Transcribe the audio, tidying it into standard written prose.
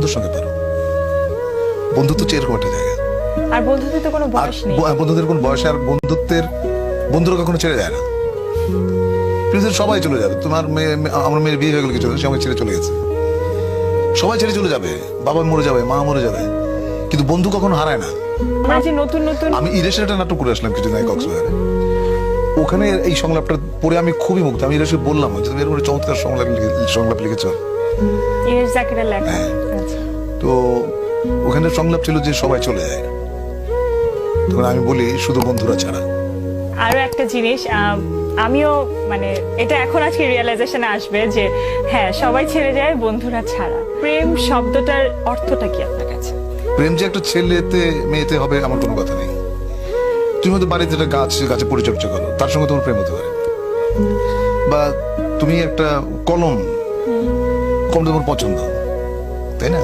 বন্ধুর সঙ্গে পারো। বন্ধুত্ব হচ্ছে এরকম একটা জায়গা। আর বন্ধুত্বের তো কোনো বয়স নেই। বন্ধুদের কোনো বয়স, আর বন্ধুরা কখনো ছেড়ে যায় না। পৃথিবীর সবাই চলে যাবে। তোমার আমার মেয়ের বিয়ে হয়ে গেল কিছু, সবাই ছেড়ে চলে গেছে। সবাই ছেড়ে চলে যাবে, বাবা মরে যাবে, মা মরে যাবে, কিন্তু বন্ধু কখনো হারায় না। আমরা যে নতুন নতুন, আমি ইরেশের একটা নাটক করে আসলাম কিছুদিন আগে কক্সবাজারে। ওখানে এই সংলাপটা পড়ে আমি খুবই মুগ্ধ। আমি ইরেশকে বললাম যে তুমি এরকম চমৎকার সংলাপ লিখেছ। ইরেশ জাকিরের লেখা। আচ্ছা। তো ওখানে সংলাপ ছিল যে সবাই চলে যায়, তখন আমি বলি শুধু বন্ধুরা ছাড়া। আরো একটা জিনিস, আমিও মানে এটা এখন আজকে রিয়েলাইজেশনে আসবে যে হ্যাঁ, সবাই ছেড়ে যায় বন্ধুরা ছাড়া। প্রেম শব্দটার অর্থটা কি আপনার কাছে? প্রেম যে একটা ছেলেতে মেয়েতে হবে আমার কোনো কথা নেই। তুমি হয়তো বাড়িতে একটা গাছে পরিচর্যা করো, তার সঙ্গে তোমার প্রেম হতে পারে। বা তুমি একটা কলম তোমার পছন্দ, তাই না?